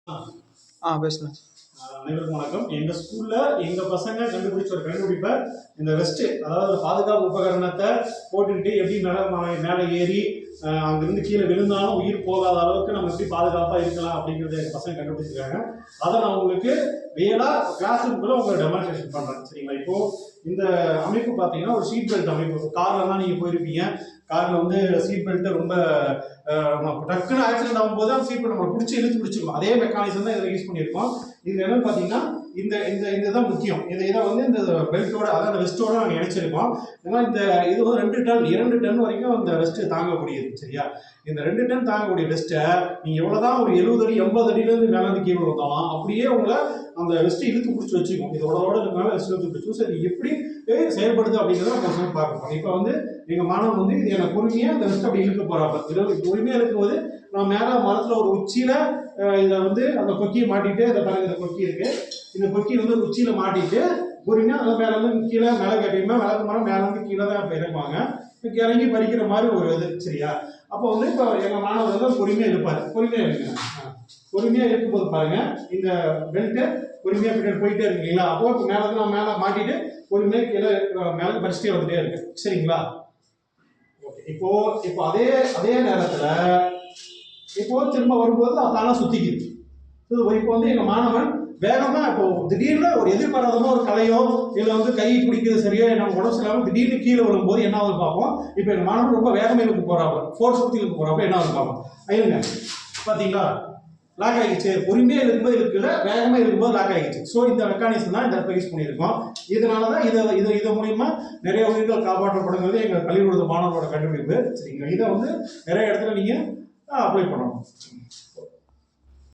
பேசலாம். அனைவருக்கும் வணக்கம். எங்க ஸ்கூல்ல எங்க பசங்க கண்டுபிடிச்ச ஒரு கண்டுபிடிப்பை இந்த வெஸ்ட், அதாவது பாதுகாப்பு உபகரணத்தை போட்டுக்கிட்டு எப்படி மேலே ஏறி அங்கிருந்து கீழே விழுந்தாலும் உயிர் போகாத அளவுக்கு நம்ம எப்படி பாதுகாப்பா இருக்கலாம் அப்படிங்கறத எங்க பசங்க கண்டுபிடிச்சிருக்காங்க. அதை நான் உங்களுக்கு ரியலா கிளாஸ் ரூம்குள்ள உங்களுக்கு டெமான்ஸ்ட்ரேஷன் பண்றேன். சரிங்களா? இப்போ இந்த அமைப்பு பார்த்தீங்கன்னா ஒரு சீட் பெல்ட் அமைப்பு. கார்ல தான் நீங்க போயிருப்பீங்க. கார்ல வந்து சீட் பெல்ட் ரொம்ப டக்குன்னு ஆக்சிடென்ட் ஆகும்போது அந்த சீட் பெல்ட் நம்ம பிடிச்சி இழுத்து பிடிச்சிருக்கோம். அதே மெக்கானிசம் தான் இதில் யூஸ் பண்ணியிருக்கோம். இது என்னன்னு பார்த்தீங்கன்னா இந்த இந்த இதுதான் முக்கியம். இதை வந்து இந்த பெல்ட்டோட, அதாவது வெஸ்டோட நாங்கள் இணைச்சிருக்கோம். ஏன்னா இந்த இது வந்து 2 டன் வரைக்கும் அந்த வெஸ்ட் தாங்கக்கூடியது. சரியா? இந்த 2 டன் தாங்கக்கூடிய வெஸ்ட்டை நீங்க எவ்வளவுதான் ஒரு 70 அடி 80 அடியிலேருந்து மேலே வந்து கீழே வந்தாலும் அப்படியே உங்களை அந்த வெஸ்ட்டை இழுத்து பிடிச்சி வச்சுக்கும். இதோட மேலே வெஸ்ட் இழுத்து பிடிச்சி சரி எப்படி செயல்படுது அப்படிங்கிறத நம்ம பார்க்கணும். இப்போ வந்து எங்க மாணவன் வந்து இது எனக்கு பொறுமையா இந்த வெஸ்ட் அப்படி இழுக்க போறாப்ப பொறுமையா இருக்கும்போது நான் மேல மரத்துல ஒரு உச்சியில இதை வந்து அந்த கொக்கியை மாட்டிட்டு, இதை பாருங்க இந்த கொக்கி இருக்கு, இந்த கொக்கி வந்து உச்சியில மாட்டிட்டு பொறுமையா அதை மேல வந்து கீழே மேலே கட்டியுமே விளக்கு மரம் மேல வந்து கீழே தான் இறங்குவாங்க. இறங்கி பறிக்கிற மாதிரி ஒரு இது. சரியா? அப்போ வந்து இப்போ எங்க மாணவர் வந்து பொறுமையா இருப்பாரு. பொறுமையா இருக்குங்க. பொறுமையா இருக்கும்போது பாருங்க இந்த பெல்ட் பொறுமையா பின்னாடி போயிட்டே இருக்கீங்களா? அப்போ மேல நான் மேல மாட்டிட்டு பொறுமையா கீழே மேல பறிச்சுட்டே வந்துட்டே இருக்கு. சரிங்களா? ஓகே. இப்போ அதே நேரத்துல இப்போ திரும்ப வரும்போது தானா சுத்திக்குது. இப்போ வந்து எங்க மாணவன் வேகமா இப்போ திடீர்னு ஒரு எதிர்பாராதமா ஒரு கலையோ இல்லை வந்து கை பிடிக்கிறது சரியா நம்ம உடம்பு சரியாம திடீர்னு கீழே விழும்போது என்ன ஆகுது பார்ப்போம். இப்போ எங்க மாணவன் ரொம்ப வேகமா இழுக்கு போறாப்ப, ஃபோர்ஸ் சுத்தி இழுக்கு போறாப்ப என்ன ஆகுது பார்ப்போம். ஐயங்க பாத்தீங்களா? லாக் ஆகிடுச்சு. பொறுமையா இருக்கும்போது இருக்குல்ல, வேகமா இருக்கும்போது லாக் ஆகிடுச்சு. ஸோ இந்த மெக்கானிசம் தான் இந்த இடத்துல யூஸ் பண்ணியிருக்கோம். இதனாலதான் இதை மூலியமா நிறைய உயிர்கள் காப்பாற்றப்படுங்கிறது எங்க பள்ளிக்கூட மாணவரோட கண்டுபிடிப்பு. சரிங்களா? இதை வந்து நிறைய இடத்துல நீங்க அப்ளை பண்ணணும்.